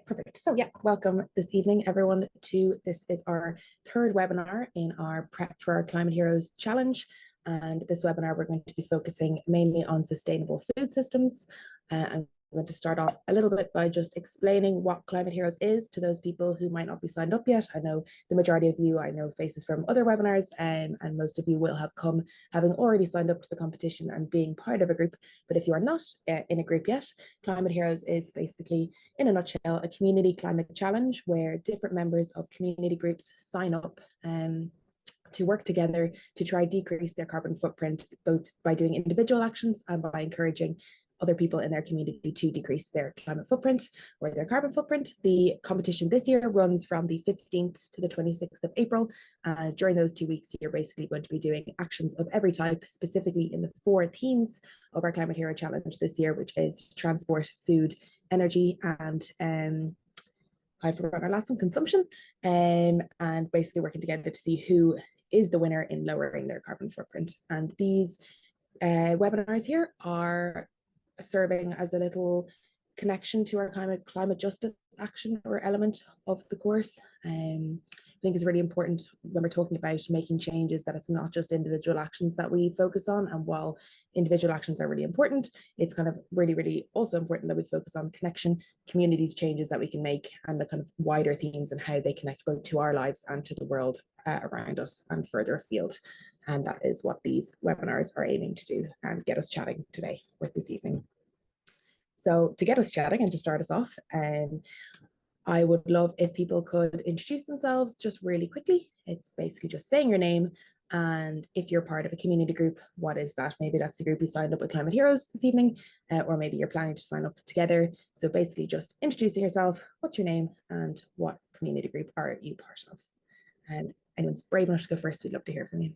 Perfect. So yeah, welcome this evening, everyone, this is our third webinar in our Prep for Our Climate Heroes Challenge. And this webinar, we're going to be focusing mainly on sustainable food systems. I'm going to start off a little bit by just explaining what Climate Heroes is to those people who might not be signed up yet. I know the majority of you, I know faces from other webinars, and most of you will have come having already signed up to the competition and being part of a group. But if you are not in a group yet, Climate Heroes is basically, in a nutshell, a community climate challenge where different members of community groups sign up to work together to try decrease their carbon footprint, both by doing individual actions and by encouraging other people in their community to decrease their climate footprint or their carbon footprint. The competition this year runs from the 15th to the 26th of April. During those 2 weeks, you're basically going to be doing actions of every type, specifically in the 4 themes of our Climate Hero Challenge this year, which is transport, food, energy, and I forgot our last one, consumption, and basically working together to see who is the winner in lowering their carbon footprint. And these webinars here are serving as a little connection to our climate justice action or element of the course. I think it's really important when we're talking about making changes that it's not just individual actions that we focus on. And while individual actions are really important, it's kind of really also important that we focus on connection, community changes that we can make, and the kind of wider themes and how they connect both to our lives and to the world around us and further afield. And that is what these webinars are aiming to do and get us chatting today with this evening. So to get us chatting and to start us off, I would love if people could introduce themselves just really quickly. It's basically just saying your name, and if you're part of a community group, what is that? Maybe that's the group you signed up with Climate Heroes this evening, or maybe you're planning to sign up together. So basically just introducing yourself, what's your name, and what community group are you part of? And anyone's brave enough to go first, we'd love to hear from you.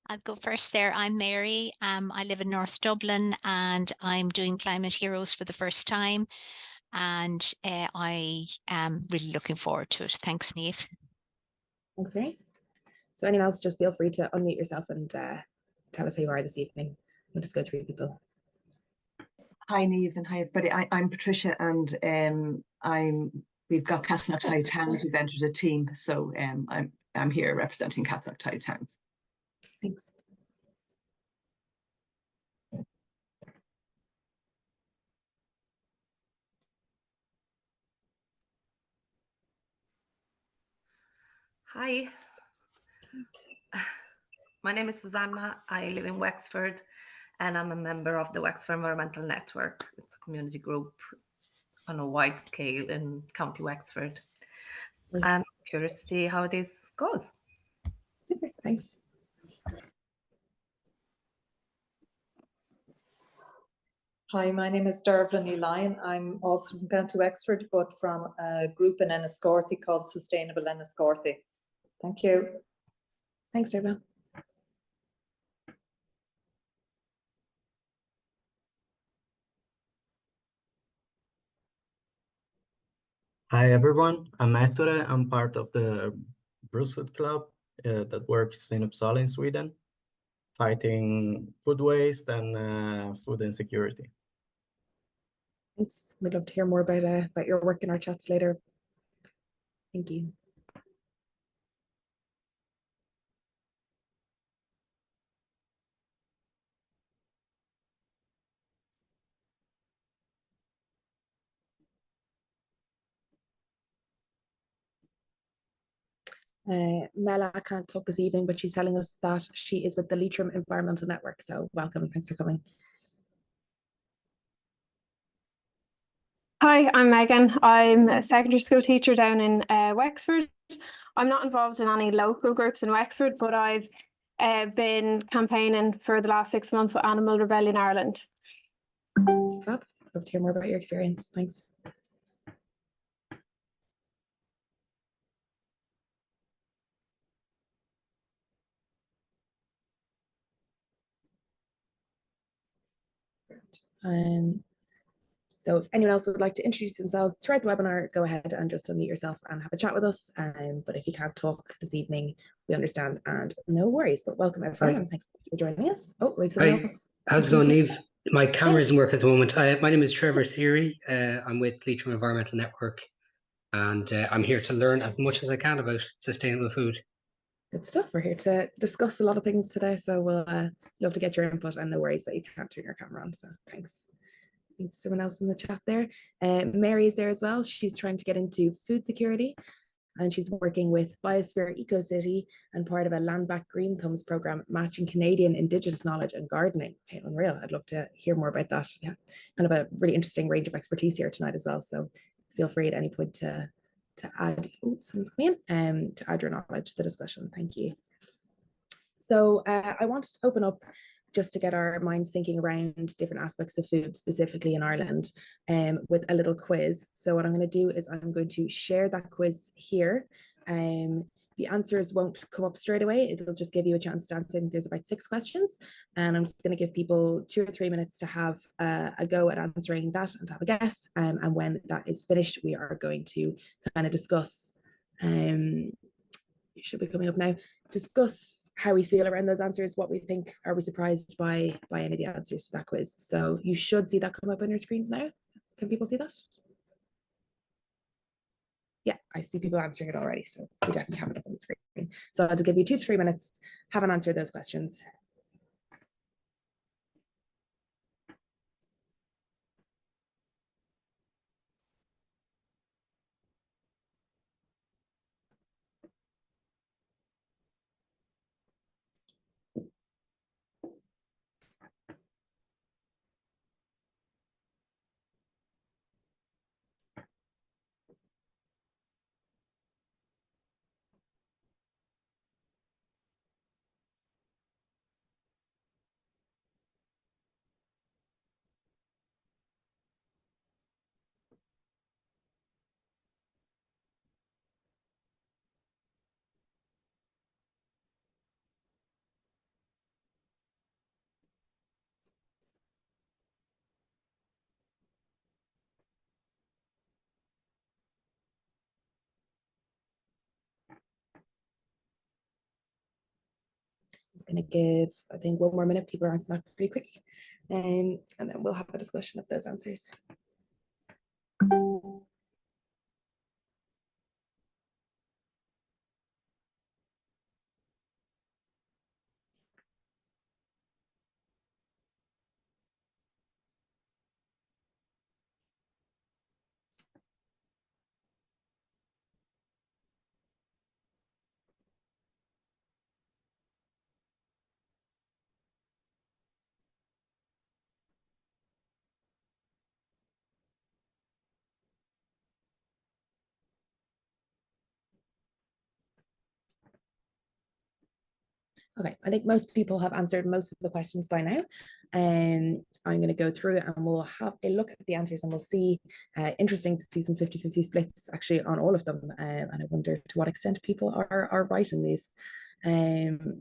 I'll go first there. I'm Mary. I live in North Dublin and I'm doing Climate Heroes for the first time. And I am really looking forward to it. Thanks, Niamh. Thanks, Mary. So anyone else, just feel free to unmute yourself and tell us who you are this evening. We'll just go through people. Hi, Niamh, and hi, everybody. I'm Patricia, and we've got Castleknock Towns. We've entered a team, so I'm here representing Castleknock Towns. Thanks. Hi, my name is Susanna. I live in Wexford and I'm a member of the Wexford Environmental Network. It's a community group on a wide scale in County Wexford. I'm curious to see how this goes. Super, thanks. Hi, my name is Dervla New Lyon. I'm also from County Wexford, but from a group in Enniscorthy called Sustainable Enniscorthy. Thank you. Thanks, Dervla. Hi, everyone. I'm Ettore. I'm part of the Brucewood Club that works in Uppsala in Sweden, fighting food waste and food insecurity. Thanks. We'd love to hear more about your work in our chats later. Thank you. Mela can't talk this evening, but she's telling us that she is with the Leitrim Environmental Network. So welcome and thanks for coming. Hi, I'm Megan. I'm a secondary school teacher down in Wexford. I'm not involved in any local groups in Wexford, but I've been campaigning for the last 6 months with Animal Rebellion Ireland. Fab. Love to hear more about your experience. Thanks. So if anyone else would like to introduce themselves throughout the webinar, go ahead and just unmute yourself and have a chat with us. But if you can't talk this evening, we understand and no worries. But welcome everyone. Thanks for joining us. Oh, we have someone else. How's it going, Niamh? My camera isn't working at the moment. My name is Trevor Seary. I'm with Leitrim Environmental Network, and I'm here to learn as much as I can about sustainable food. Good stuff. We're here to discuss a lot of things today, so we'll love to get your input, and no worries that you can't turn your camera on, so thanks. Need someone else in the chat there. Mary is there as well. She's trying to get into food security, and she's working with Biosphere EcoCity and part of a Land Back Green Thumbs program matching Canadian Indigenous knowledge and gardening. Okay, unreal. I'd love to hear more about that. Yeah, kind of a really interesting range of expertise here tonight as well. So feel free at any point to add, oh, someone's coming in, to add your knowledge to the discussion. Thank you. So I wanted to open up just to get our minds thinking around different aspects of food, specifically in Ireland, with a little quiz. So what I'm going to do is I'm going to share that quiz here. The answers won't come up straight away. It'll just give you a chance to answer. I think there's about 6 questions, and I'm just going to give people 2 or 3 minutes to have a go at answering that and to have a guess. And when that is finished, we are going to kind of discuss, should be coming up now, discuss how we feel around those answers, what we think, are we surprised by any of the answers to that quiz. So you should see that come up on your screens now. Can people see that? Yeah, I see people answering it already, so we definitely have it up on the screen. So I'll just give you 2 to 3 minutes, have an answer those questions. Just going to give, I think, 1 more minute. People are answering that pretty quickly, and then we'll have a discussion of those answers. Okay, I think most people have answered most of the questions by now. And I'm going to go through and we'll have a look at the answers, and we'll see, interesting to see some 50-50 splits actually on all of them. And I wonder to what extent people are right in these.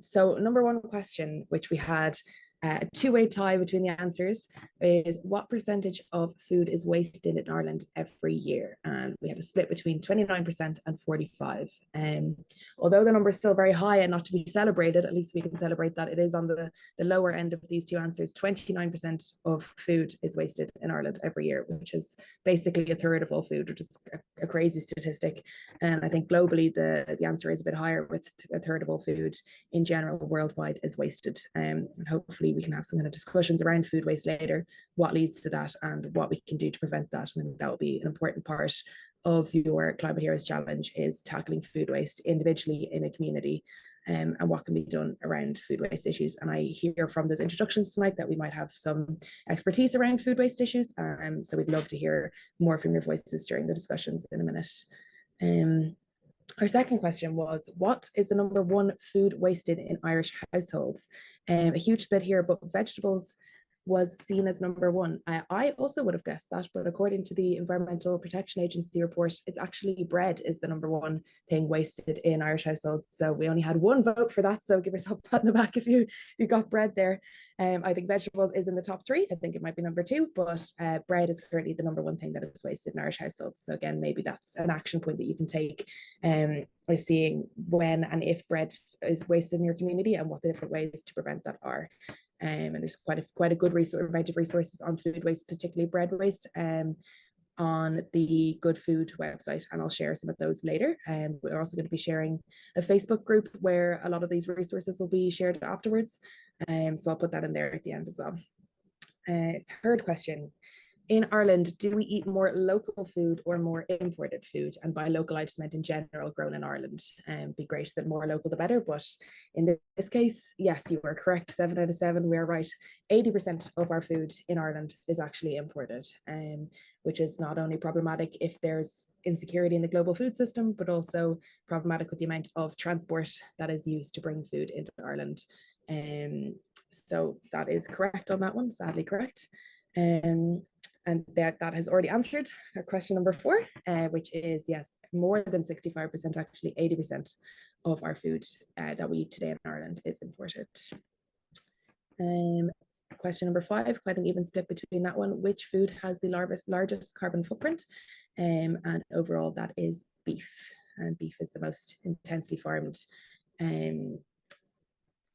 So number 1 question, which we had a 2-way tie between the answers, is what percentage of food is wasted in Ireland every year? And we had a split between 29% and 45%. Although the number is still very high and not to be celebrated, at least we can celebrate that it is on the lower end of these 2 answers. 29% of food is wasted in Ireland every year, which is basically a third of all food, which is a crazy statistic. And I think globally the answer is a bit higher, with a third of all food in general worldwide is wasted. And hopefully we can have some kind of discussions around food waste later, what leads to that and what we can do to prevent that. And I think that will be an important part of your Climate Heroes Challenge, is tackling food waste individually in a community, and what can be done around food waste issues. And I hear from those introductions tonight that we might have some expertise around food waste issues. So we'd love to hear more from your voices during the discussions in a minute. Our second question was, what is the number 1 food wasted in Irish households? A huge split here, but vegetables was seen as number 1. I also would have guessed that, but according to the Environmental Protection Agency report, it's actually bread is the number 1 thing wasted in Irish households. So we only had 1 vote for that. So give yourself a pat in the back if you got bread there. I think vegetables is in the top 3. I think it might be number 2, but bread is currently the number 1 thing that is wasted in Irish households. So again, maybe that's an action point that you can take, by seeing when and if bread is wasted in your community and what the different ways to prevent that are. And there's quite a good amount of resources on food waste, particularly bread waste, on the Good Food website, and I'll share some of those later. We're also going to be sharing a Facebook group where a lot of these resources will be shared afterwards. So I'll put that in there at the end as well. Third question. In Ireland, do we eat more local food or more imported food? And by local, I just meant in general, grown in Ireland. Be great that more local, the better. But in this case, yes, you are correct. 7 out of 7, we are right. 80% of our food in Ireland is actually imported, which is not only problematic if there's insecurity in the global food system, but also problematic with the amount of transport that is used to bring food into Ireland. So that is correct on that one, sadly correct. And that has already answered our question number 4, which is yes, more than 65%, actually 80% of our food that we eat today in Ireland is imported. Question number 5, quite an even split between that one. Which food has the largest carbon footprint? And overall, that is beef. And beef is the most intensely farmed in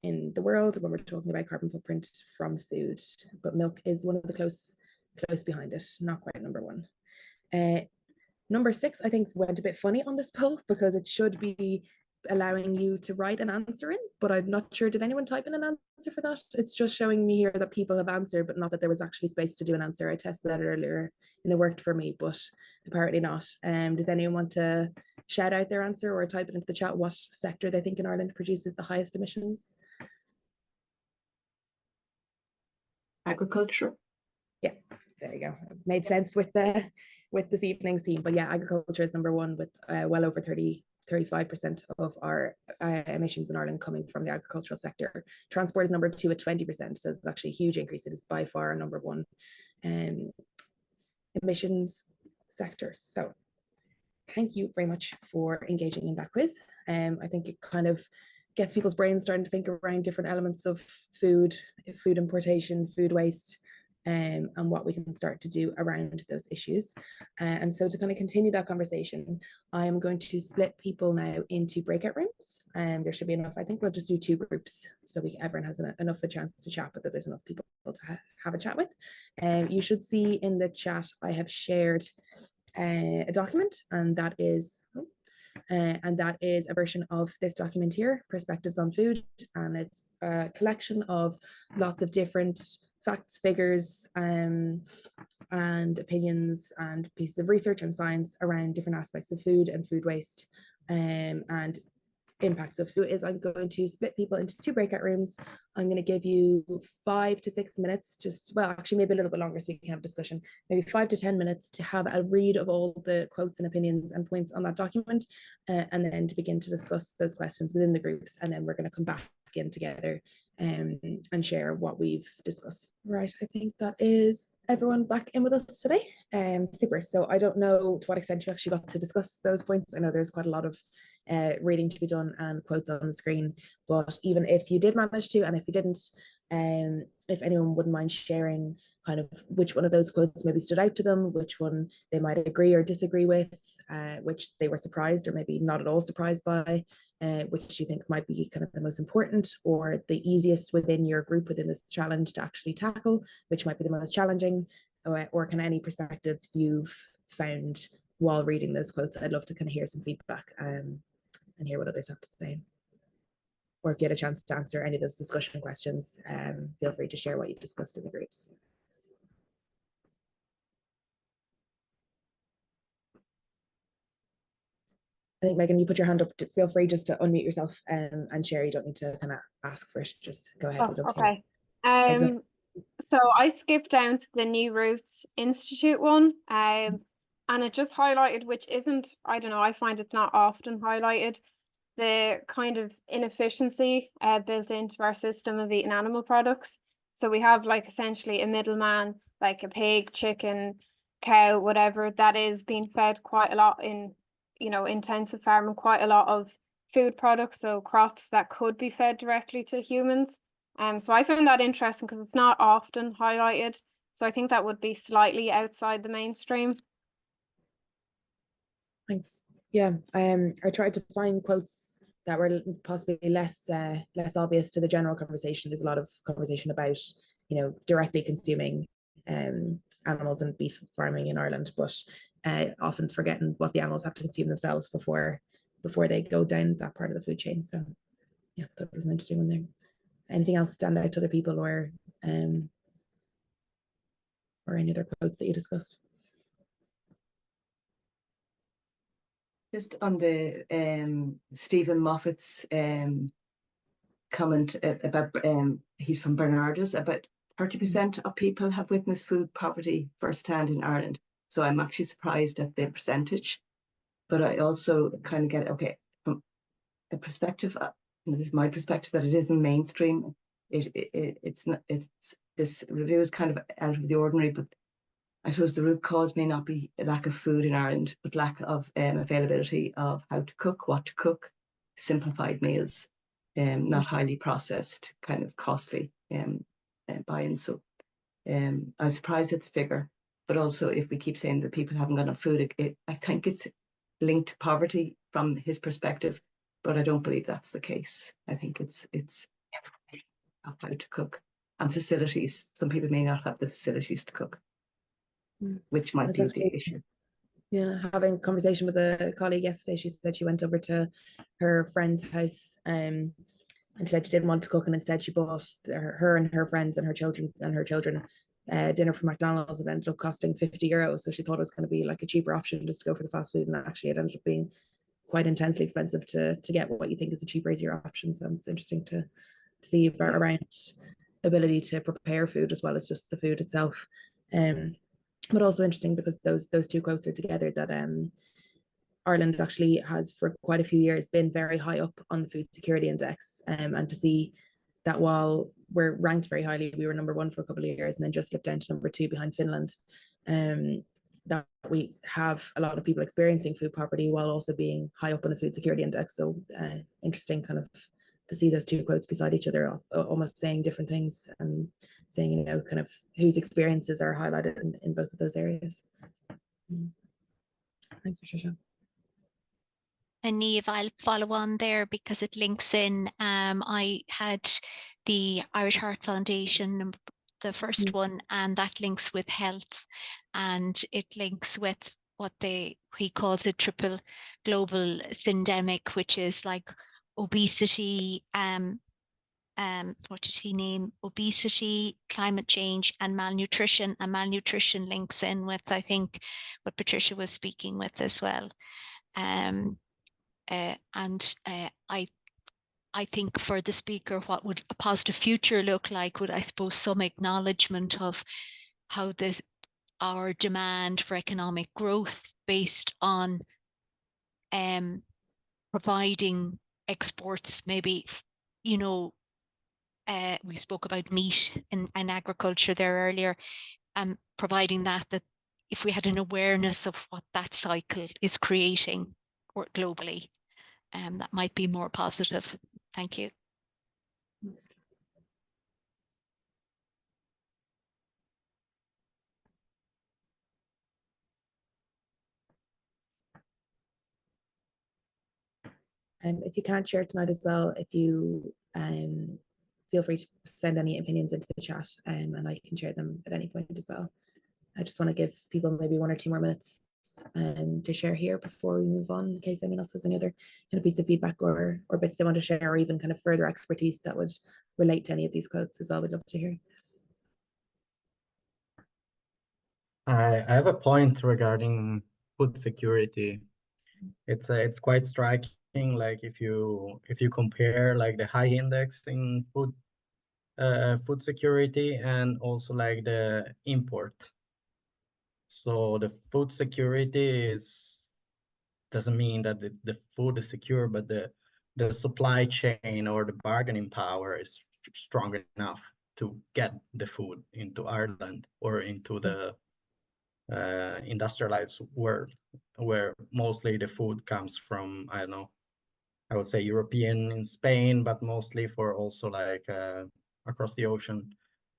the world when we're talking about carbon footprint from food. But milk is one of the close behind it, not quite number 1. Number 6, I think, went a bit funny on this poll because it should be allowing you to write an answer in, but I'm not sure, did anyone type in an answer for that? It's just showing me here that people have answered, but not that there was actually space to do an answer. I tested that earlier and it worked for me, but apparently not. Does anyone want to shout out their answer or type it into the chat what sector they think in Ireland produces the highest emissions? Agriculture. Yeah, there you go. It made sense with this evening's theme. But yeah, agriculture is number 1 with well over 35% of our emissions in Ireland coming from the agricultural sector. Transport is number 2 at 20%, so it's actually a huge increase. It is by far number 1 emissions sector. So thank you very much for engaging in that quiz. I think it kind of gets people's brains starting to think around different elements of food importation, food waste, and what we can start to do around those issues. And so to kind of continue that conversation, I'm going to split people now into breakout rooms. And there should be enough. I think we'll just do 2 groups so everyone has enough of a chance to chat, but that there's enough people to have a chat with. You should see in the chat, I have shared a document, and that is a version of this document here, Perspectives on Food, and it's a collection of lots of different facts, figures, and opinions and pieces of research and science around different aspects of food and food waste and impacts of food. I'm going to split people into 2 breakout rooms. I'm going to give you 5 to 6 minutes, actually maybe a little bit longer so we can have a discussion, maybe 5 to 10 minutes to have a read of all the quotes and opinions and points on that document, and then to begin to discuss those questions within the groups, and then we're going to come back in together and share what we've discussed. Right, I think that is everyone back in with us today. Super. So I don't know to what extent you actually got to discuss those points. I know there's quite a lot of reading to be done and quotes on the screen, but even if you did manage to, and if you didn't, if anyone wouldn't mind sharing kind of which one of those quotes maybe stood out to them, which one they might agree or disagree with, which they were surprised or maybe not at all surprised by, which you think might be kind of the most important or the easiest within your group within this challenge to actually tackle, which might be the most challenging, or kind of any perspectives you've found while reading those quotes. I'd love to kind of hear some feedback and hear what others have to say. Or if you had a chance to answer any of those discussion questions, feel free to share what you've discussed in the groups. I think, Megan, you put your hand up. Feel free just to unmute yourself and share. You don't need to kind of ask first. Just go ahead. Oh, okay. So I skipped down to the New Roots Institute one, and it just highlighted, which isn't, I don't know, I find it's not often highlighted, the kind of inefficiency built into our system of eating animal products. So we have like essentially a middleman, like a pig, chicken, cow, whatever, that is being fed quite a lot in, intensive farming, quite a lot of food products, so crops that could be fed directly to humans. So I found that interesting because it's not often highlighted. So I think that would be slightly outside the mainstream. Thanks. Yeah, I tried to find quotes that were possibly less obvious to the general conversation. There's a lot of conversation about, directly consuming animals and beef farming in Ireland, but often forgetting what the animals have to consume themselves before they go down that part of the food chain. So yeah, that was an interesting one there. Anything else stand out to other people, or any other quotes that you discussed? Just on the Stephen Moffat's comment about he's from Bernarda's, about 30% of people have witnessed food poverty firsthand in Ireland. So I'm actually surprised at the percentage, but I also kind of get, okay, from a perspective, this is my perspective, that it isn't mainstream. It's not. This review is kind of out of the ordinary, but I suppose the root cause may not be a lack of food in Ireland, but lack of availability of how to cook, what to cook, simplified meals, not highly processed, kind of costly buy-in. So I was surprised at the figure, but also if we keep saying that people haven't got enough food, I think it's linked to poverty from his perspective, but I don't believe that's the case. I think it's of how to cook and facilities. Some people may not have the facilities to cook, which might be the issue. Yeah, having a conversation with a colleague yesterday, she said she went over to her friend's house and she said she didn't want to cook, and instead she bought her and her friends and her children dinner from McDonald's. It ended up costing €50, so she thought it was going to be like a cheaper option just to go for the fast food, and actually it ended up being quite intensely expensive to get what you think is a cheaper, easier option. So it's interesting to see about around ability to prepare food as well as just the food itself. But also interesting because those two quotes are together, that Ireland actually has for quite a few years been very high up on the food security index, and to see that while we're ranked very highly, we were number 1 for a couple of years and then just slipped down to number 2 behind Finland, that we have a lot of people experiencing food poverty while also being high up on the food security index. So interesting kind of to see those two quotes beside each other, almost saying different things and saying, kind of whose experiences are highlighted in both of those areas. Thanks, Patricia. And Niamh, I'll follow on there because it links in. I had the Irish Heart Foundation, the first one, and that links with health, and it links with what he calls a triple global syndemic, which is like obesity, what did he name? Obesity, climate change, and malnutrition. And malnutrition links in with, I think, what Patricia was speaking with as well. I think for the speaker, what would a positive future look like would, I suppose, some acknowledgement of how our demand for economic growth based on providing exports, maybe, we spoke about meat and agriculture there earlier, providing that if we had an awareness of what that cycle is creating globally, that might be more positive. Thank you. If you can't share tonight as well, if you feel free to send any opinions into the chat, and I can share them at any point as well. I just want to give people maybe 1 or 2 more minutes to share here before we move on, in case anyone else has any other kind of piece of feedback or bits they want to share, or even kind of further expertise that would relate to any of these quotes as well. We'd love to hear. I have a point regarding food security. It's quite striking. Like if you compare like the high index in food security and also like the import. So the food security doesn't mean that the food is secure, but the supply chain or the bargaining power is strong enough to get the food into Ireland or into the industrialized world, where mostly the food comes from, I don't know, I would say European in Spain, but mostly for also like across the ocean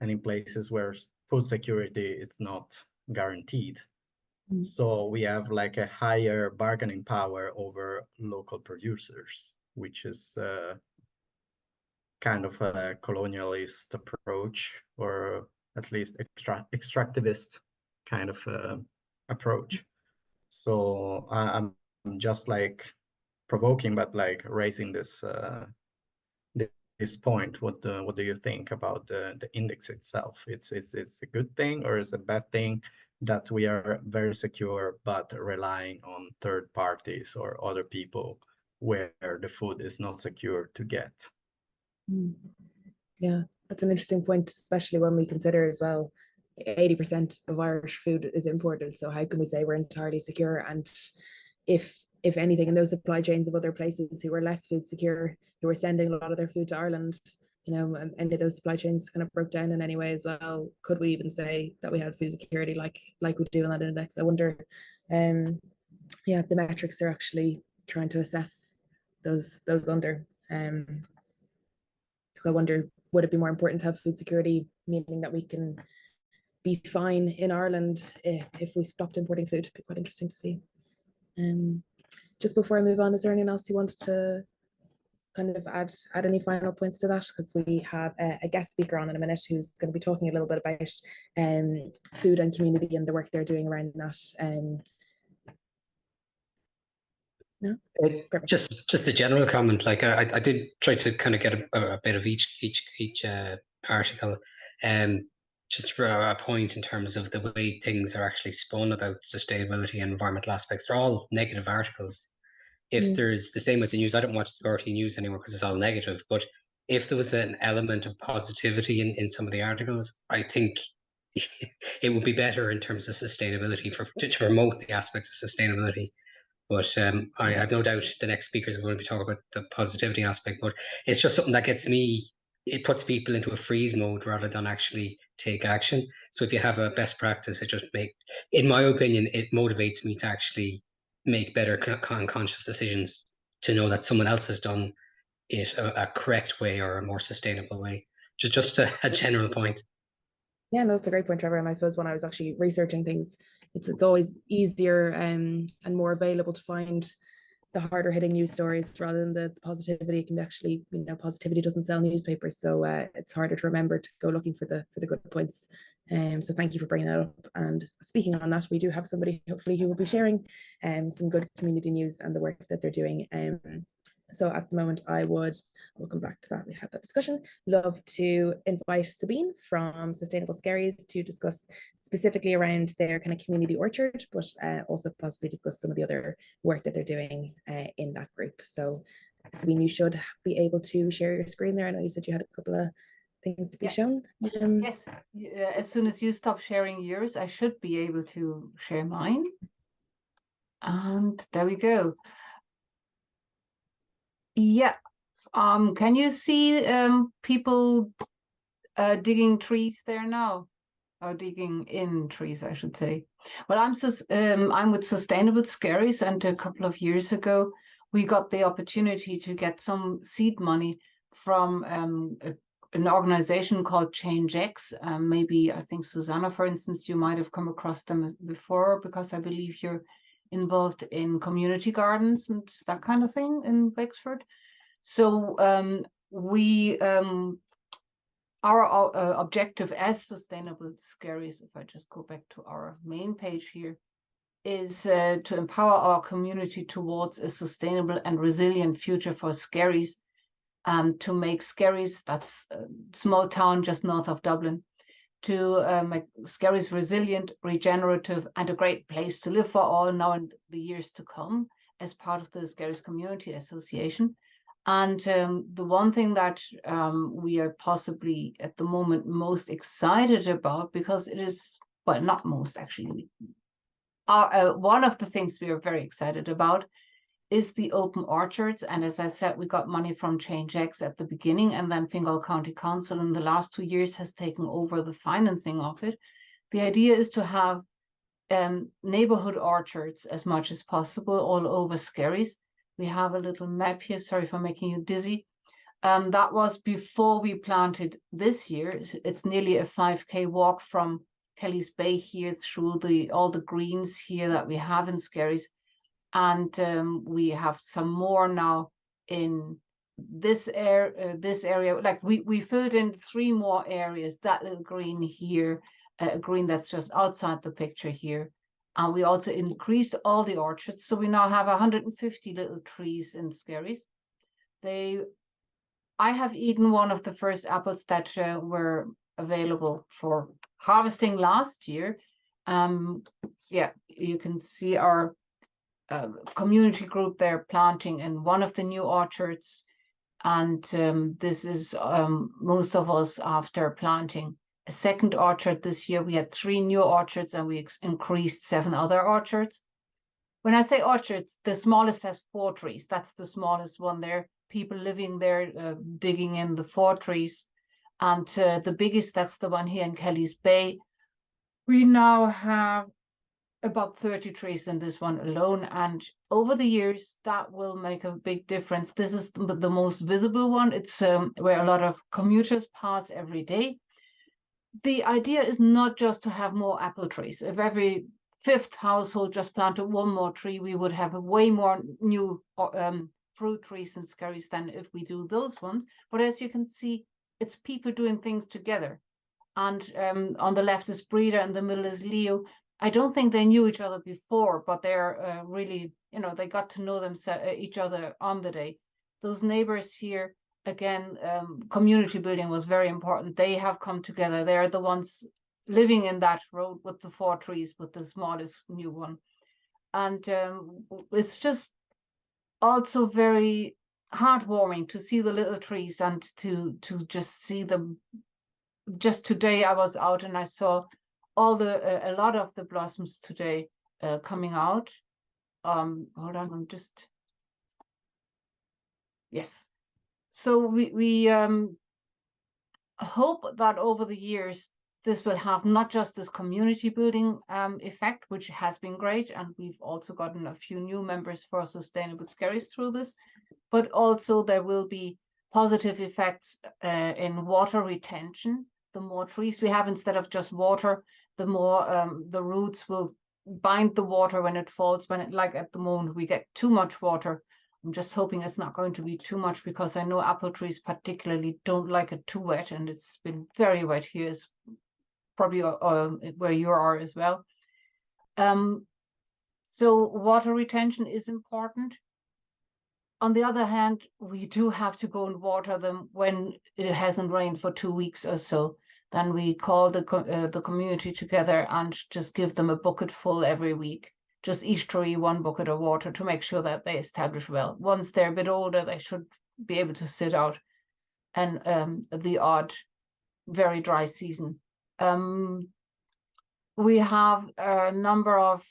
and in places where food security is not guaranteed. So we have like a higher bargaining power over local producers. which is kind of a colonialist approach, or at least extractivist kind of approach. So I'm just like provoking, but like raising this this point. What do you think about the index itself? It's a good thing or is it a bad thing that we are very secure but relying on third parties or other people where the food is not secure to get? Yeah, that's an interesting point, especially when we consider as well 80% of Irish food is imported. So how can we say we're entirely secure? And if anything, in those supply chains of other places who are less food secure, who are sending a lot of their food to Ireland, you know, and any of those supply chains kind of broke down in any way as well, could we even say that we had food security like we do in that index? I wonder, yeah, the metrics they're actually trying to assess those under. So I wonder, would it be more important to have food security, meaning that we can be fine in Ireland if we stopped importing food? It'd be quite interesting to see. Just before I move on, is there anyone else who wanted to kind of add any final points to that? Because we have a guest speaker on in a minute who's going to be talking a little bit about food and community and the work they're doing around that. No? Just a general comment. Like I did try to kind of get a bit of each article. Just for a point in terms of the way things are actually spun about sustainability and environmental aspects. They're all negative articles. If there's the same with the news, I don't watch the RT news anymore because it's all negative. But if there was an element of positivity in some of the articles, I think it would be better in terms of sustainability to promote the aspects of sustainability. But I have no doubt the next speakers are going to be talking about the positivity aspect. But it's just something that gets me, it puts people into a freeze mode rather than actually take action. So if you have a best practice, it just in my opinion, it motivates me to actually make better conscious decisions, to know that someone else has done it a correct way or a more sustainable way. Just a general point. Yeah, no, that's a great point, Trevor. And I suppose when I was actually researching things, it's always easier and more available to find the harder hitting news stories rather than the positivity. It can be actually, you know, positivity doesn't sell newspapers, so it's harder to remember to go looking for the good points. So thank you for bringing that up. And speaking on that, we do have somebody hopefully who will be sharing some good community news and the work that they're doing. So at the moment, we'll come back to that. We had that discussion. Love to invite Sabine from Sustainable Skerries to discuss specifically around their kind of community orchard, but also possibly discuss some of the other work that they're doing in that group. So Sabine, you should be able to share your screen there. I know you said you had a couple of things to be shown. Yes, as soon as you stop sharing yours, I should be able to share mine. And there we go. Yeah, can you see people digging trees there now? Or digging in trees, I should say. Well, I'm with Sustainable Skerries, and a couple of years ago, we got the opportunity to get some seed money from an organization called ChangeX. Maybe, I think, Susanna, for instance, you might have come across them before, because I believe you're involved in community gardens and that kind of thing in Wexford. So our objective as Sustainable Skerries, if I just go back to our main page here, is to empower our community towards a sustainable and resilient future for Skerries, to make Skerries, that's a small town just north of Dublin, to make Skerries resilient, regenerative, and a great place to live for all now and the years to come, as part of the Skerries Community Association. And the one thing that we are possibly at the moment most excited about, because it is, well, not most actually, one of the things we are very excited about is the open orchards. And as I said, we got money from ChangeX at the beginning, and then Fingal County Council in the last 2 years has taken over the financing of it. The idea is to have neighborhood orchards as much as possible all over Skerries. We have a little map here. Sorry for making you dizzy. That was before we planted this year. It's nearly a 5K walk from Kelly's Bay here through all the greens here that we have in Skerries. And we have some more now in this area. Like we filled in 3 more areas, that little green here, a green that's just outside the picture here. And we also increased all the orchards. So we now have 150 little trees in Skerries. I have eaten one of the first apples that were available for harvesting last year. Yeah, you can see our community group there planting in one of the new orchards. And this is most of us after planting a second orchard this year. We had 3 new orchards and we increased 7 other orchards. When I say orchards, the smallest has 4 trees. That's the smallest one there. People living there, digging in the 4 trees. And the biggest, that's the one here in Kelly's Bay. We now have about 30 trees in this one alone. And over the years, that will make a big difference. This is the most visible one. It's where a lot of commuters pass every day. The idea is not just to have more apple trees. If every 5th household just planted 1 more tree, we would have way more new fruit trees in Skerries than if we do those ones. But as you can see, it's people doing things together. And on the left is Breda, and the middle is Leo. I don't think they knew each other before, but they're really, they got to know each other on the day. Those neighbors here, again, community building was very important. They have come together. They're the ones living in that road with the 4 trees, with the smallest new one. And it's just also very heartwarming to see the little trees and to just see them. Just today I was out and I saw a lot of the blossoms today coming out. Hold on, I'm just, yes. So we hope that over the years this will have not just this community building effect, which has been great, and we've also gotten a few new members for Sustainable Skerries through this, but also there will be positive effects in water retention. The more trees we have instead of just water, the more the roots will bind the water when it falls. Like at the moment, we get too much water. I'm just hoping it's not going to be too much, because I know apple trees particularly don't like it too wet, and it's been very wet here. It's probably where you are as well. So water retention is important. On the other hand, we do have to go and water them when it hasn't rained for 2 weeks or so. Then we call the community together and just give them a bucket full every week. Just each tree 1 bucket of water to make sure that they establish well. Once they're a bit older, they should be able to sit out and the odd very dry season. We have a number of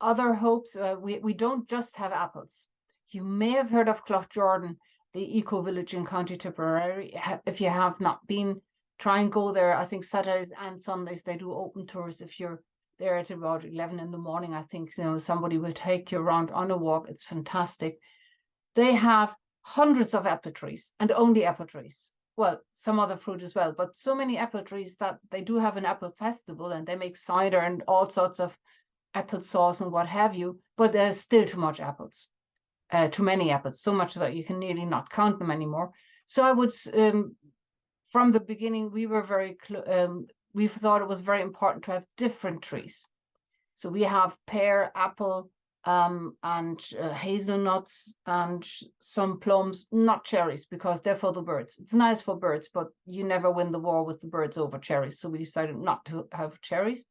other hopes. We don't just have apples. You may have heard of Clough Jordan, the eco village in County Tipperary. If you have not been, try and go there. I think Saturdays and Sundays they do open tours. If you're there at about 11 in the morning, I think somebody will take you around on a walk. It's fantastic. They have hundreds of apple trees, and only apple trees. Well, some other fruit as well, but so many apple trees that they do have an apple festival, and they make cider and all sorts of apple sauce and what have you, but there's still too much apples. Too many apples, so much that you can nearly not count them anymore. So I would, from the beginning, we were we thought it was very important to have different trees. So we have pear, apple, and hazelnuts, and some plums, not cherries, because they're for the birds. It's nice for birds, but you never win the war with the birds over cherries. So we decided not to have cherries.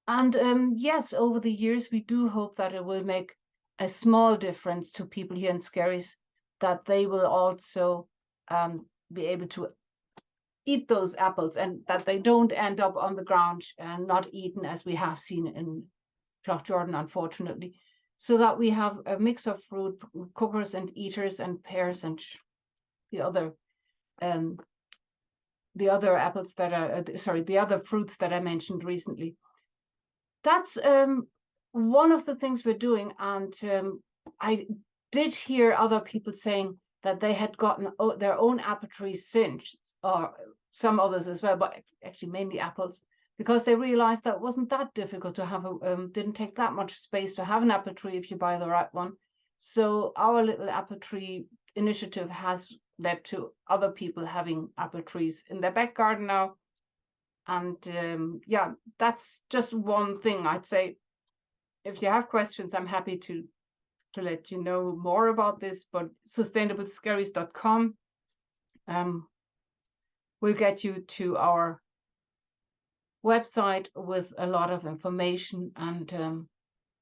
And yes, over the years, we do hope that it will make a small difference to people here in Skerries, that they will also be able to eat those apples, and that they don't end up on the ground and not eaten, as we have seen in Clough Jordan, unfortunately. So that we have a mix of fruit, cookers and eaters, and pears, and the other apples that are the other fruits that I mentioned recently. That's one of the things we're doing. And I did hear other people saying that they had gotten their own apple trees singed, or some others as well, but actually mainly apples, because they realized that it wasn't that difficult to have didn't take that much space to have an apple tree if you buy the right one. So our little apple tree initiative has led to other people having apple trees in their back garden now. And yeah, that's just one thing I'd say. If you have questions, I'm happy to let you know more about this, but sustainablescaries.com will get you to our website with a lot of information. And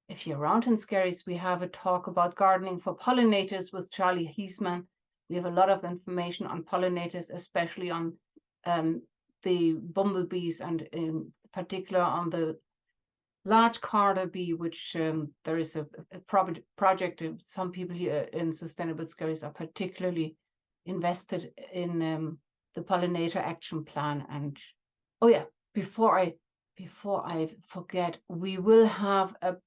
if you're around in Skerries, we have a talk about gardening for pollinators with Charlie Hiesman. We have a lot of information on pollinators, especially on the bumblebees, and in particular on the large carder bee, which there is a project. Some people here in Sustainable Skerries are particularly invested in the pollinator action plan. And oh yeah, before I forget, we will have a,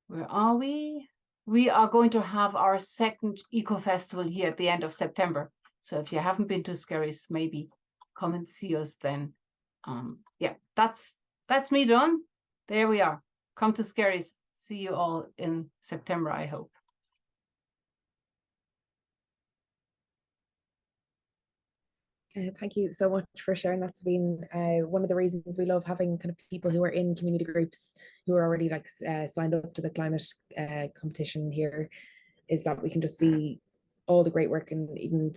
where are we? We are going to have our second Eco Festival here at the end of September. So if you haven't been to Skerries, maybe come and see us then. Yeah, that's me done. There we are. Come to Skerries. See you all in September, I hope. Thank you so much for sharing. That's been one of the reasons we love having kind of people who are in community groups who are already like signed up to the climate competition here, is that we can just see all the great work, and even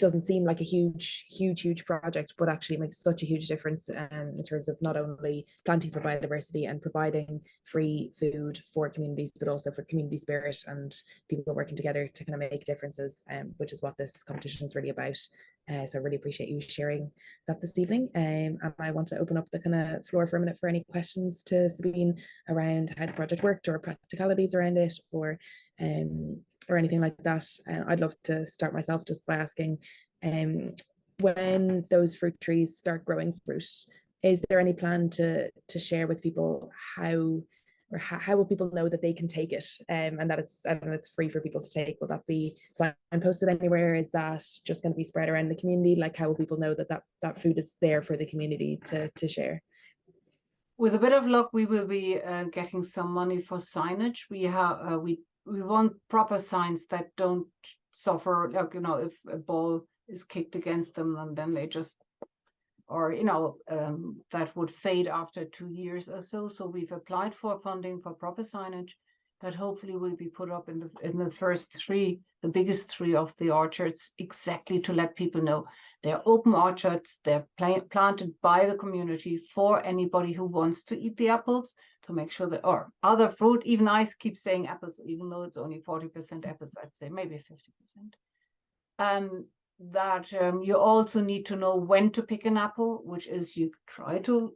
doesn't seem like a huge project, but actually makes such a huge difference in terms of not only planting for biodiversity and providing free food for communities, but also for community spirit and people working together to kind of make differences, which is what this competition is really about. So I really appreciate you sharing that this evening. And I want to open up the kind of floor for a minute for any questions to Sabine around how the project worked, or practicalities around it, or anything like that. I'd love to start myself just by asking, when those fruit trees start growing fruit, is there any plan to share with people how will people know that they can take it, and that it's free for people to take? Will that be signposted anywhere? Is that just going to be spread around the community? Like, how will people know that food is there for the community to share? With a bit of luck, we will be getting some money for signage. We want proper signs that don't suffer, like, you know, if a ball is kicked against them, and then they just, or, you know, that would fade after 2 years or so. So we've applied for funding for proper signage that hopefully will be put up in the first three, the biggest three of the orchards, exactly to let people know they're open orchards, they're planted by the community for anybody who wants to eat the apples, to make sure that, or other fruit. Even I keep saying apples, even though it's only 40% apples, I'd say maybe 50%. That you also need to know when to pick an apple, which is you try to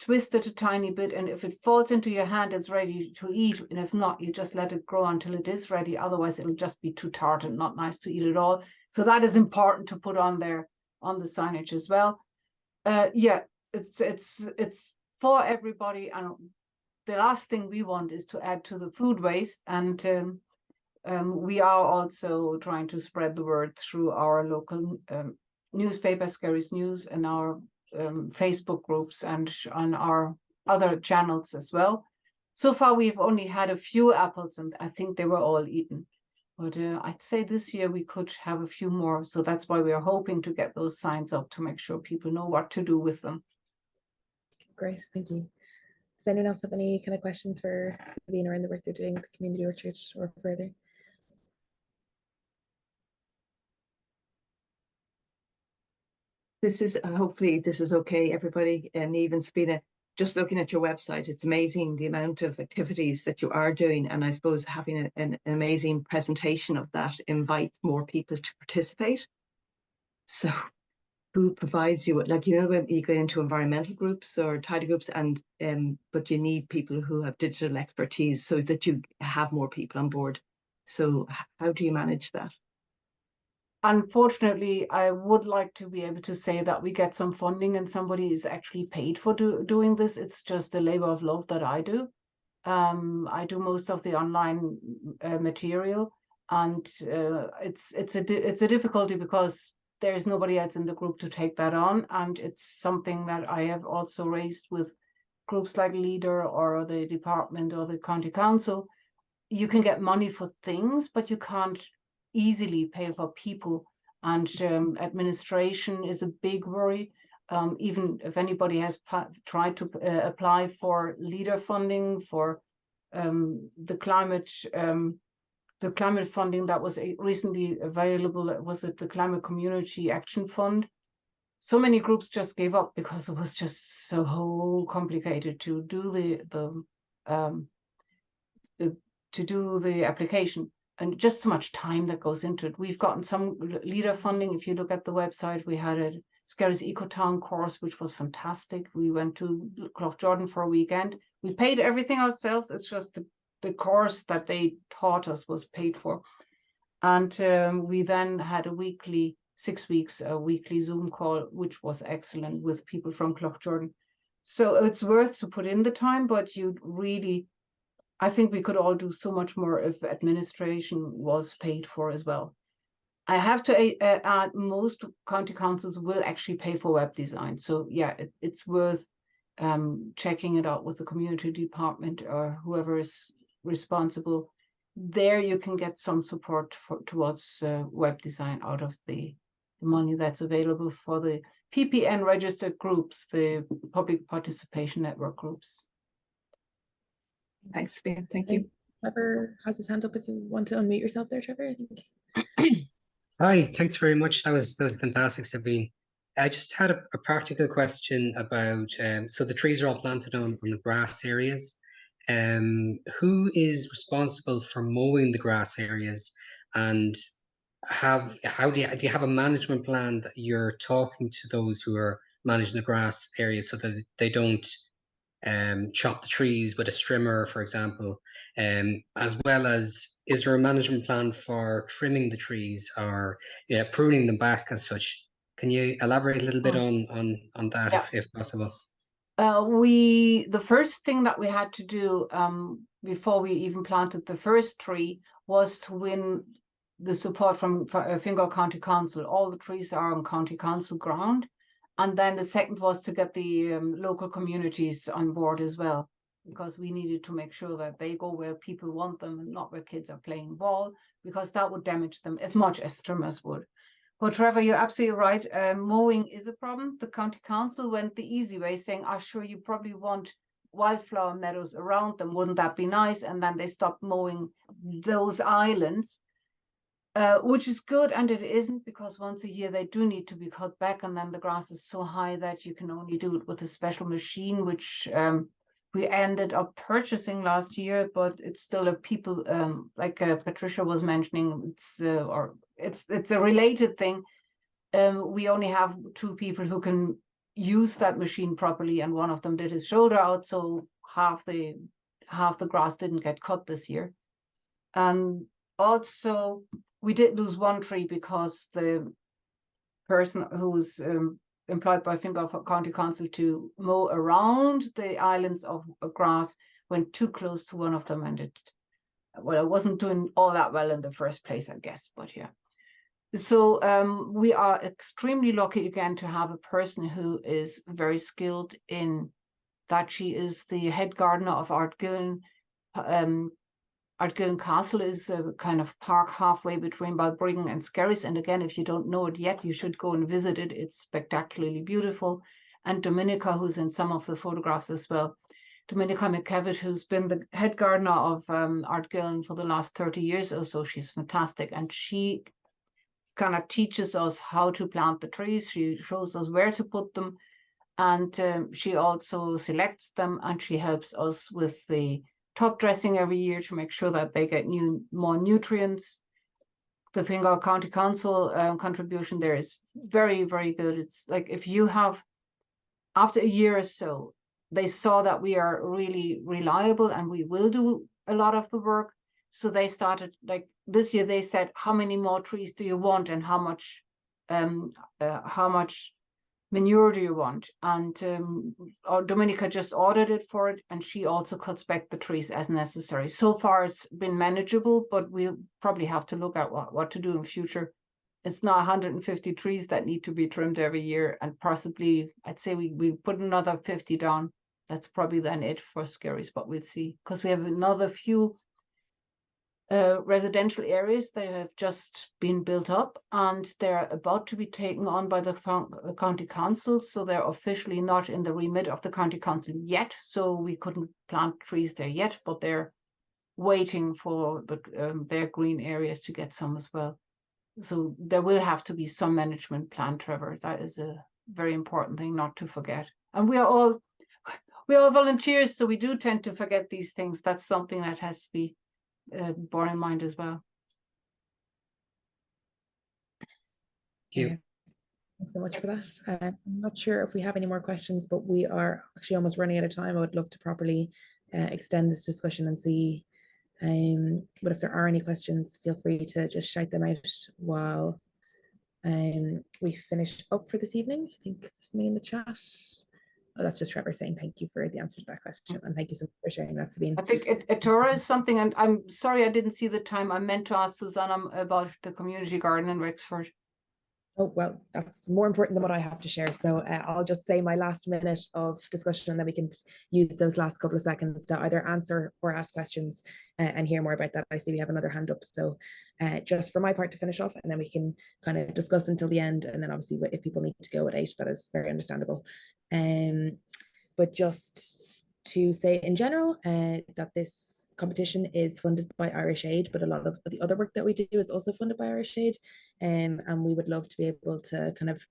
twist it a tiny bit, and if it falls into your hand, it's ready to eat, and if not, you just let it grow until it is ready. Otherwise, it'll just be too tart and not nice to eat at all. So that is important to put on there on the signage as well. Yeah, it's for everybody, and the last thing we want is to add to the food waste. And we are also trying to spread the word through our local newspaper, Skerries News, and our Facebook groups, and on our other channels as well. So far, we've only had a few apples, and I think they were all eaten. But I'd say this year we could have a few more. So that's why we are hoping to get those signs up to make sure people know what to do with them. Great, thank you. Does anyone else have any kind of questions for Sabine around the work they're doing with the community orchard or further? This is, hopefully this is okay, everybody, and even Sabine, just looking at your website, it's amazing the amount of activities that you are doing. And I suppose having an amazing presentation of that invites more people to participate. So who provides you, like, you know, when you go into environmental groups or tidy groups, and but you need people who have digital expertise so that you have more people on board. So how do you manage that? Unfortunately, I would like to be able to say that we get some funding and somebody is actually paid for doing this. It's just a labor of love that I do. I do most of the online material, and it's a difficulty because there is nobody else in the group to take that on, and it's something that I have also raised with groups like Leader or the department or the county council. you can get money for things, but you can't easily pay for people. And administration is a big worry. Even if anybody has tried to apply for LEADER funding for the climate funding that was recently available, was it the Climate Community Action Fund? So many groups just gave up because it was just so complicated to do the application, and just so much time that goes into it. We've gotten some LEADER funding. If you look at the website, we had a Skerries Ecotown course, which was fantastic. We went to Cloughjordan for a weekend. We paid everything ourselves. It's just the course that they taught us was paid for. And we then had a weekly, 6 weeks, a weekly Zoom call, which was excellent with people from Cloughjordan. So it's worth to put in the time, but you'd really, I think we could all do so much more if administration was paid for as well. I have to add, most county councils will actually pay for web design. So yeah, it's worth checking it out with the community department or whoever is responsible. There you can get some support towards web design out of the money that's available for the PPN registered groups, the public participation network groups. Thanks, Leah. Thank you. Trevor has his hand up if you want to unmute yourself there, Trevor, I think. Hi, thanks very much. That was fantastic, Sabine. I just had a practical question about, so the trees are all planted on the grass areas. Who is responsible for mowing the grass areas, and do you have a management plan that you're talking to those who are managing the grass areas so that they don't chop the trees with a strimmer, for example, as well as, is there a management plan for trimming the trees or pruning them back as such? Can you elaborate a little bit on that, if possible? The first thing that we had to do before we even planted the first tree was to win the support from Fingal County Council. All the trees are on County Council ground. And then the second was to get the local communities on board as well, because we needed to make sure that they go where people want them and not where kids are playing ball, because that would damage them as much as trimmers would. But Trevor, you're absolutely right. Mowing is a problem. The county council went the easy way, saying, "Oh, sure, you probably want wildflower meadows around them. Wouldn't that be nice?" And then they stopped mowing those islands. Which is good, and it isn't, because once a year they do need to be cut back, and then the grass is so high that you can only do it with a special machine, which we ended up purchasing last year, but it's still a people, like Patricia was mentioning, it's a related thing. We only have 2 people who can use that machine properly, and one of them did his shoulder out, so half the grass didn't get cut this year. Also, we did lose 1 tree because the person who was employed by Fingal County Council to mow around the islands of grass went too close to one of them, and it wasn't doing all that well in the first place, I guess, but yeah. So we are extremely lucky again to have a person who is very skilled in that. She is the head gardener of Ardgillan. Ardgillan Castle is a kind of park halfway between Balbriggan and Skerries. And again, if you don't know it yet, you should go and visit it. It's spectacularly beautiful. And Dominica, who's in some of the photographs as well. Dominica McKevitt, who's been the head gardener of Ardgillan for the last 30 years or so. She's fantastic. And she kind of teaches us how to plant the trees. She shows us where to put them. And she also selects them, and she helps us with the top dressing every year to make sure that they get more nutrients. The Fingal County Council contribution there is very, very good. It's like, if you have, after a year or so, they saw that we are really reliable and we will do a lot of the work. So they started, like this year, they said, how many more trees do you want, and how much manure do you want? And Dominica just ordered it for it, and she also cuts back the trees as necessary. So far it's been manageable, but we'll probably have to look at what to do in future. It's not 150 trees that need to be trimmed every year, and possibly I'd say we put another 50 down. That's probably then it for Skerries, but we'll see, because we have another few residential areas. They have just been built up and they're about to be taken on by the county council. So they're officially not in the remit of the county council yet. So we couldn't plant trees there yet, but they're waiting for their green areas to get some as well. So there will have to be some management plan, Trevor. That is a very important thing not to forget. And we are all volunteers, so we do tend to forget these things. That's something that has to be borne in mind as well. Yeah. Thanks so much for that. I'm not sure if we have any more questions, but we are actually almost running out of time. I would love to properly extend this discussion and see. But if there are any questions, feel free to just shout them out while we finish up for this evening. I think there's something in the chat. Oh, that's just Trevor saying thank you for the answer to that question. And thank you so much for sharing that, Sabine. I think Etora is something, and I'm sorry I didn't see the time. I meant to ask Susanna about the community garden in Wexford. Oh, well, that's more important than what I have to share. So I'll just say my last minute of discussion, and then we can use those last couple of seconds to either answer or ask questions and hear more about that. I see we have another hand up. So just for my part to finish off, and then we can kind of discuss until the end. And then obviously if people need to go at 8, that is very understandable. But just to say in general that this competition is funded by Irish Aid, but a lot of the other work that we do is also funded by Irish Aid. And we would love to be able to kind of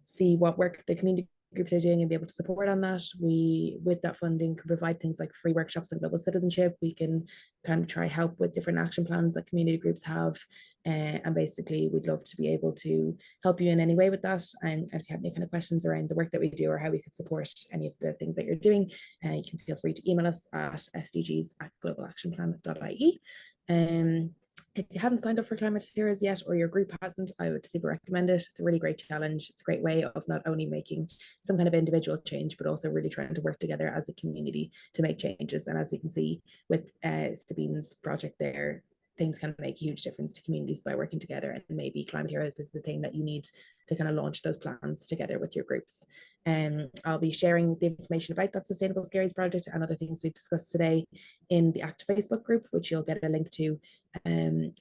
see what work the community groups are doing and be able to support on that. We, with that funding, can provide things like free workshops on global citizenship. We can kind of try help with different action plans that community groups have. And basically, we'd love to be able to help you in any way with that. And if you have any kind of questions around the work that we do or how we could support any of the things that you're doing, you can feel free to email us at sdgs@globalactionplan.ie. If you haven't signed up for Climate Heroes yet, or your group hasn't, I would super recommend it. It's a really great challenge. It's a great way of not only making some kind of individual change, but also really trying to work together as a community to make changes. And as we can see with Sabine's project there, things can make a huge difference to communities by working together. And maybe Climate Heroes is the thing that you need to kind of launch those plans together with your groups. I'll be sharing the information about that Sustainable Skerries project and other things we've discussed today in the ACT Facebook group, which you'll get a link to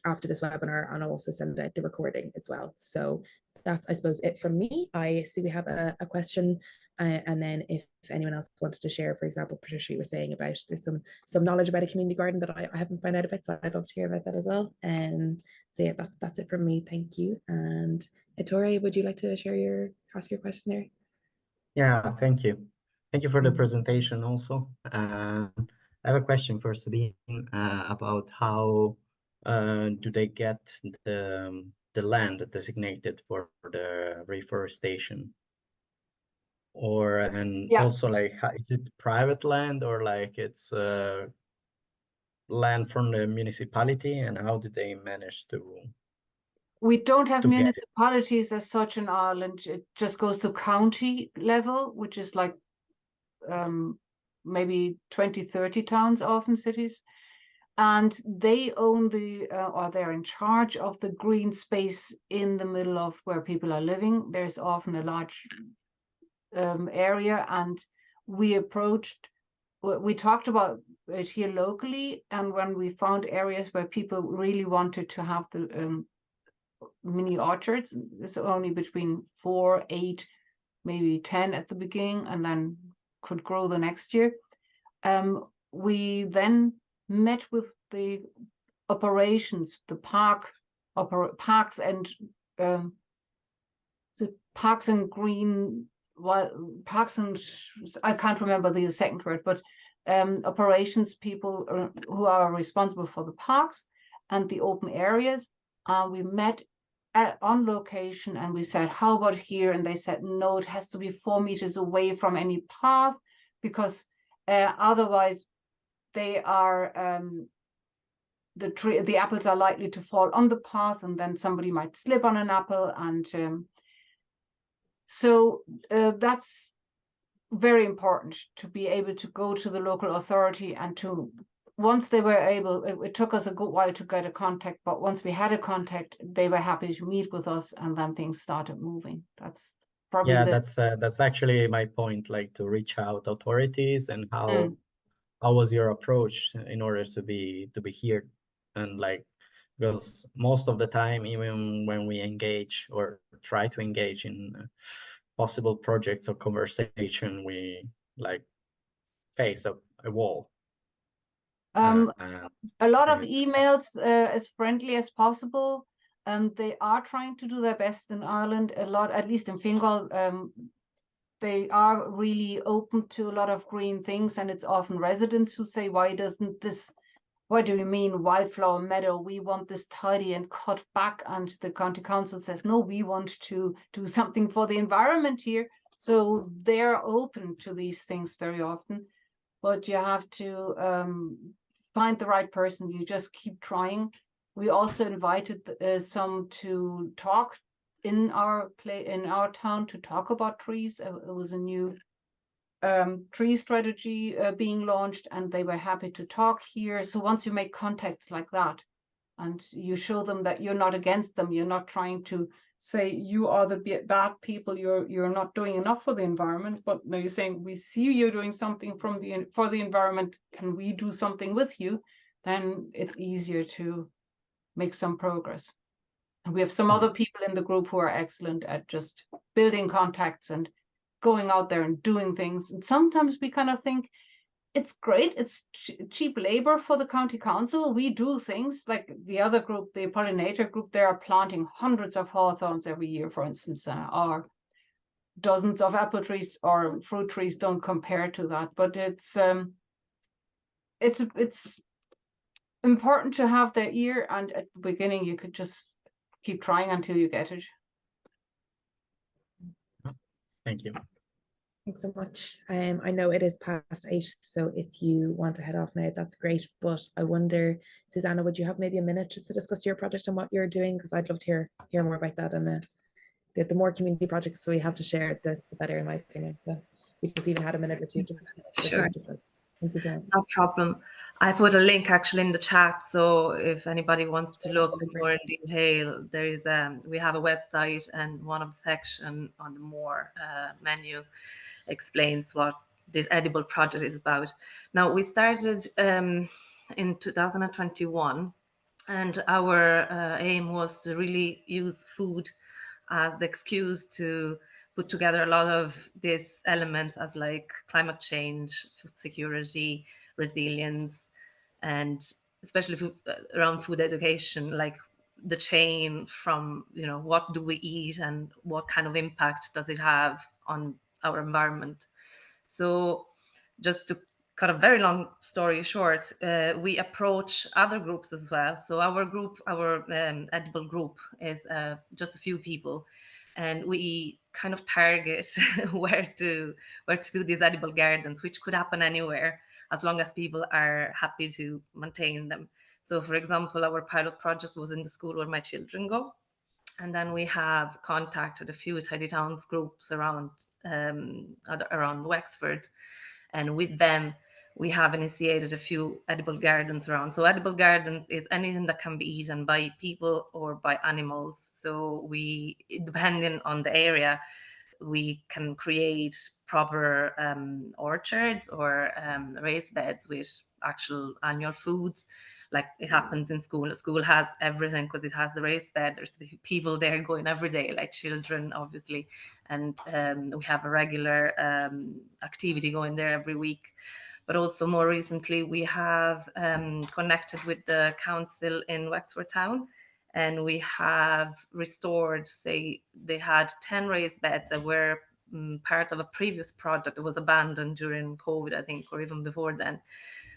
after this webinar, and I'll also send out the recording as well. So that's, I suppose, it from me. I see we have a question, and then if anyone else wanted to share, for example, Patricia, you were saying about there's some knowledge about a community garden that I haven't found out about, so I'd love to hear about that as well. So yeah, that's it from me. Thank you. And Ettore, would you like to ask your question there? Yeah, thank you. Thank you for the presentation also. I have a question for Sabine about how do they get the land designated for the reforestation? Or also like, is it private land or like it's land from the municipality, and how do they manage to? We don't have municipalities as such in Ireland. It just goes to county level, which is like maybe 20, 30 towns, often cities. And they own or they're in charge of the green space in the middle of where people are living. There's often a large area, and we talked about it here locally. And when we found areas where people really wanted to have the mini orchards, it's only between 4, 8, maybe 10 at the beginning, and then could grow the next year. We then met with the operations, the parks and the parks and green, parks and I can't remember the second word, but operations people who are responsible for the parks and the open areas. We met on location and we said, how about here? And they said, no, it has to be 4 meters away from any path, because otherwise they are the apples are likely to fall on the path, and then somebody might slip on an apple. And so that's very important, to be able to go to the local authority and to, once they were able, it took us a good while to get a contact, but once we had a contact, they were happy to meet with us, and then things started moving. That's probably that's actually my point, like to reach out authorities. And how was your approach in order to be here and like, because most of the time, even when we engage or try to engage in possible projects or conversation, we like face a wall. A lot of and- emails, as friendly as possible. They are trying to do their best in Ireland. A lot, at least in Fingal, they are really open to a lot of green things, and it's often residents who say, why doesn't this, what do you mean wildflower meadow? We want this tidy and cut back. And the county council says, no, we want to do something for the environment here. So they're open to these things very often, but you have to find the right person. You just keep trying. We also invited some to talk in our town to talk about trees. There was a new tree strategy being launched, and they were happy to talk here. So once you make contacts like that, and you show them that you're not against them, you're not trying to say you are the bad people, you're not doing enough for the environment, but no, you're saying we see you're doing something for the environment, can we do something with you? Then it's easier to make some progress. And we have some other people in the group who are excellent at just building contacts and going out there and doing things. And sometimes we kind of think, it's great, it's cheap labor for the county council. We do things like the other group, the pollinator group, they are planting hundreds of hawthorns every year, for instance, or dozens of apple trees or fruit trees don't compare to that. But it's important to have their ear, and at the beginning you could just keep trying until you get it. Thank you. Thanks so much. I know it is past 8, so if you want to head off now, that's great. But I wonder, Susanna, would you have maybe a minute just to discuss your project and what you're doing? Because I'd love to hear more about that. And the more community projects we have to share, the better, in my opinion. So we just even had a minute or two. Just Sure. Thank you so much. No problem. I put a link actually in the chat, so if anybody wants to look more in detail, there is we have a website, and one of the section on the more menu explains what this edible project is about. Now, we started in 2021, and our aim was to really use food as the excuse to put together a lot of these elements, as like climate change, food security, resilience, and especially around food education, like the chain from, you know, what do we eat and what kind of impact does it have on our environment. So just to cut a very long story short, we approach other groups as well. So our group, our edible group, is just a few people, and we kind of target where to do these edible gardens, which could happen anywhere as long as people are happy to maintain them. So, for example, our pilot project was in the school where my children go. And then we have contacted a few Tidy Towns groups around Wexford. And with them, we have initiated a few edible gardens around. So edible gardens is anything that can be eaten by people or by animals. So we, depending on the area, we can create proper orchards or raised beds with actual annual foods, like it happens in school. The school has everything because it has the raised bed. There's people there going every day, like children, obviously. And we have a regular activity going there every week. But also more recently, we have connected with the council in Wexford Town, and we have restored, say, they had 10 raised beds that were part of a previous project that was abandoned during COVID, I think, or even before then.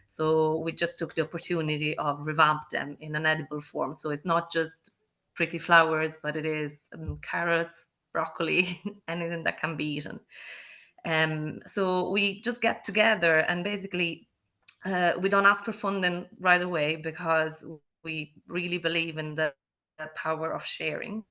So we just took the opportunity of revamp them in an edible form. So it's not just pretty flowers, but it is carrots, broccoli, anything that can be eaten. So we just get together, and basically we don't ask for funding right away, because we really believe in the power of sharing,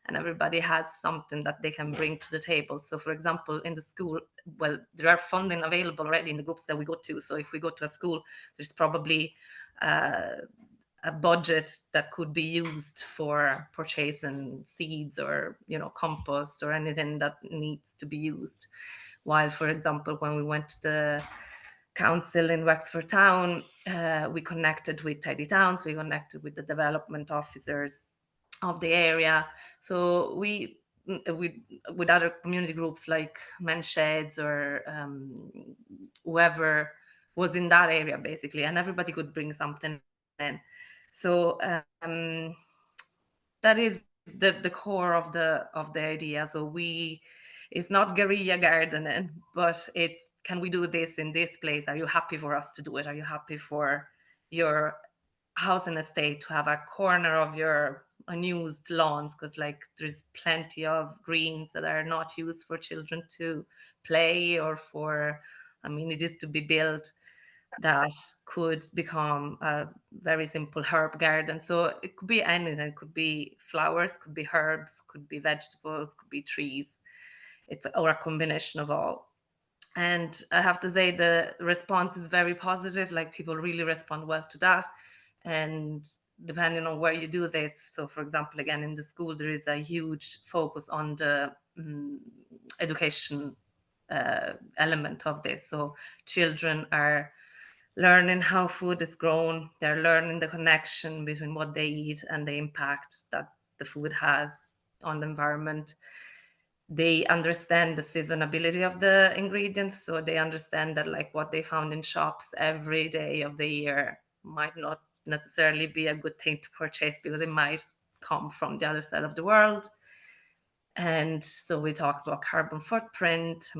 and everybody has something that they can bring to the table. So for example, in the school, well, there are funding available already in the groups that we go to. So if we go to a school, there's probably a budget that could be used for purchasing seeds or, you know, compost or anything that needs to be used. While, for example, when we went to council in Wexford Town. We connected with Tidy Towns, we connected with the development officers of the area. So we with other community groups like Men's Sheds or whoever was in that area basically, and everybody could bring something in. So that is the core of the idea. So it's not guerrilla gardening, but it's, can we do this in this place? Are you happy for us to do it? Are you happy for your house and estate to have a corner of your unused lawns? Because like there's plenty of greens that are not used for children to play or for amenities to be built, that could become a very simple herb garden. So it could be anything. It could be flowers, could be herbs, could be vegetables, could be trees. Or a combination of all. And I have to say the response is very positive. Like people really respond well to that. And depending on where you do this, so for example, again, in the school, there is a huge focus on the education element of this. So children are learning how food is grown. They're learning the connection between what they eat and the impact that the food has on the environment. They understand the seasonability of the ingredients. So they understand that like what they found in shops every day of the year might not necessarily be a good thing to purchase because it might come from the other side of the world. And so we talk about carbon footprint,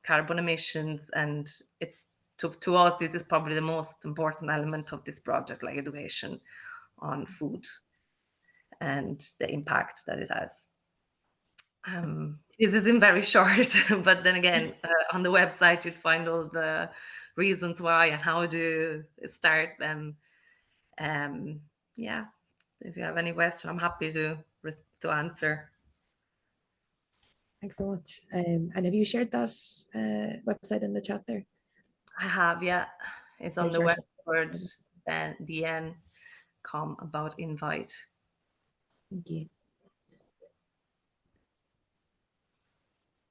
carbon emissions, and it's to us, this is probably the most important element of this project, like education on food and the impact that it has. This isn't very short, but then again, on the website, you'd find all the reasons why and how to start them. Yeah, if you have any question, I'm happy to answer. Thanks so much. And have you shared that website in the chat there? I have, yeah. It's on the Wexford DN.com about invite. Thank you.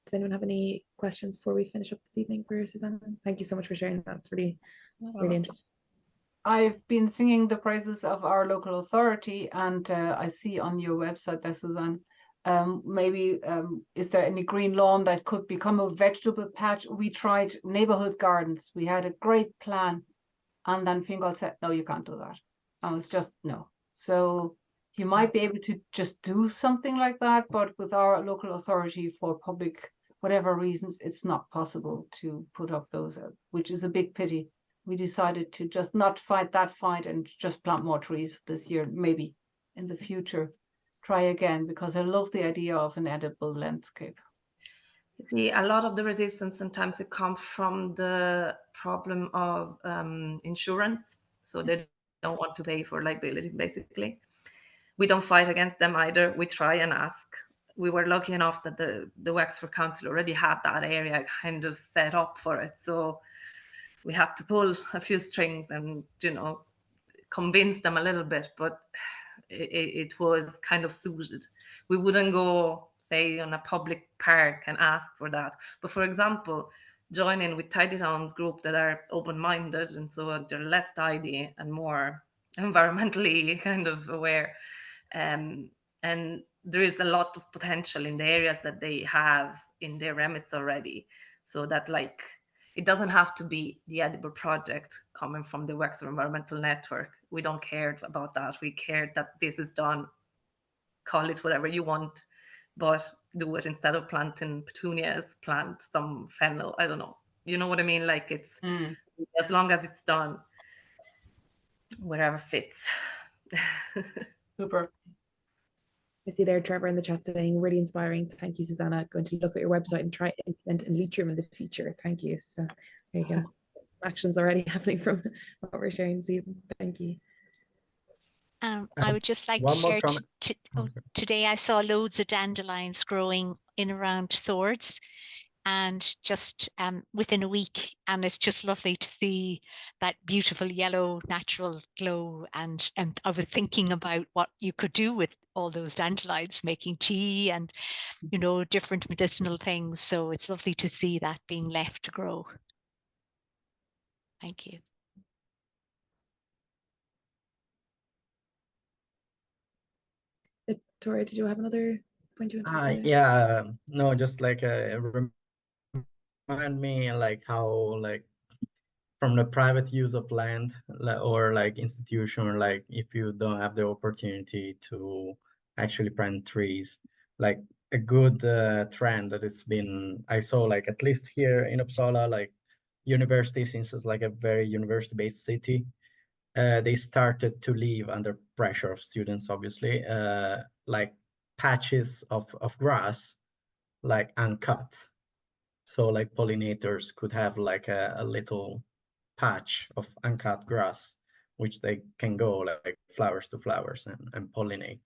Does anyone have any questions before we finish up this evening for Susanna? Thank you so much for sharing that. It's really interesting. I've been singing the praises of our local authority, and I see on your website there, Suzanne, maybe is there any green lawn that could become a vegetable patch? We tried neighborhood gardens. We had a great plan, and then Fingal said, no, you can't do that. I was just, no. So you might be able to just do something like that, but with our local authority for public, whatever reasons, it's not possible to put up those, which is a big pity. We decided to just not fight that fight and just plant more trees this year, maybe in the future. Try again, because I love the idea of an edible landscape. See, a lot of the resistance sometimes it comes from the problem of insurance. So they don't want to pay for liability, basically. We don't fight against them either. We try and ask. We were lucky enough that the Wexford Council already had that area kind of set up for it. So we had to pull a few strings and, convince them a little bit, but it was kind of suited. We wouldn't go, say, on a public park and ask for that. But for example, join in with Tidy Towns group that are open-minded, and so they're less tidy and more environmentally kind of aware. And there is a lot of potential in the areas that they have in their remits already. So that it doesn't have to be the edible project coming from the Wexford Environmental Network. We don't care about that. We care that this is done. Call it whatever you want, but do it instead of planting petunias, plant some fennel. I don't know. You know what I mean? Like it's as long as it's done, wherever fits. Super. I see there Trevor in the chat saying, really inspiring. Thank you, Susanna. Going to look at your website and try to implement in Leitrim in the future. Thank you. So there you go. Some actions already happening from what we're sharing this evening. Thank you. I would just like to share today I saw loads of dandelions growing in around Swords, and just within a week, and it's just lovely to see that beautiful yellow natural glow. And I was thinking about what you could do with all those dandelions, making tea and different medicinal things. So it's lovely to see that being left to grow. Thank you. Victoria, did you have another point you want to say? Yeah, no, just like remind me like how like from the private use of land or like institution, like if you don't have the opportunity to actually plant trees, like a good trend that I saw like at least here in Uppsala, like university, since it's like a very university-based city, they started to leave under pressure of students, obviously, like patches of grass, like uncut. So like pollinators could have like a little patch of uncut grass, which they can go like flowers to flowers and pollinate.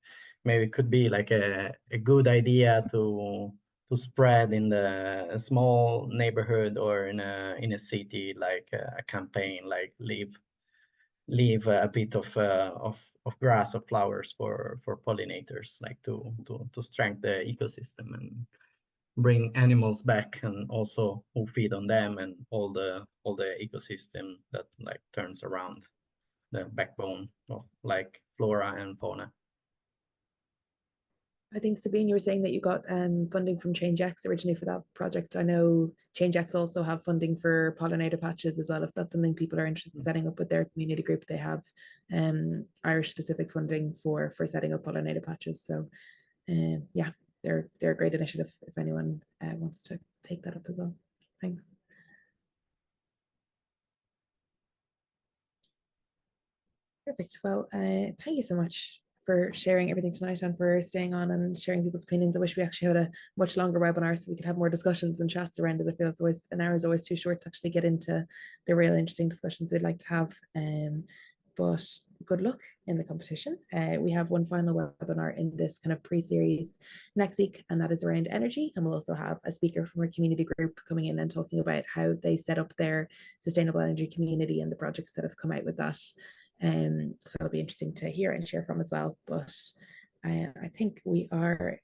Maybe it could be like a good idea to spread in a small neighborhood or in a city, like a campaign, like leave a bit of grass or flowers for pollinators, like to strengthen the ecosystem and bring animals back, and also who feed on them, and all the ecosystem that like turns around the backbone of like flora and fauna. I think, Sabine, you were saying that you got funding from ChangeX originally for that project. I know ChangeX also have funding for pollinator patches as well. If that's something people are interested in setting up with their community group, they have Irish specific funding for setting up pollinator patches. So yeah, they're a great initiative if anyone wants to take that up as well. Thanks. Perfect. Well, thank you so much for sharing everything tonight and for staying on and sharing people's opinions. I wish we actually had a much longer webinar so we could have more discussions and chats around it. I feel it's always, an hour is always too short to actually get into the real interesting discussions we'd like to have. But good luck in the competition. We have one final webinar in this kind of pre-series next week, and that is around energy. And we'll also have a speaker from our community group coming in and talking about how they set up their sustainable energy community and the projects that have come out with that. So it'll be interesting to hear and share from as well. But I think we are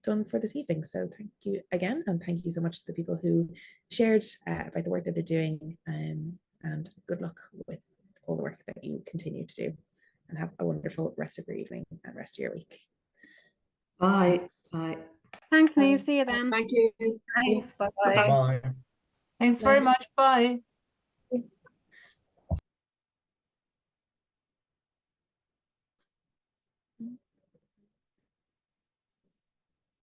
done for this evening. So thank you again, and thank you so much to the people who shared about the work that they're doing, and good luck with all the work that you continue to do, and have a wonderful rest of your evening and rest of your week. Bye. Bye. Thanks, Niamh. See you then. Thank you. Thanks. Bye-bye. Bye. Thanks very much. Bye.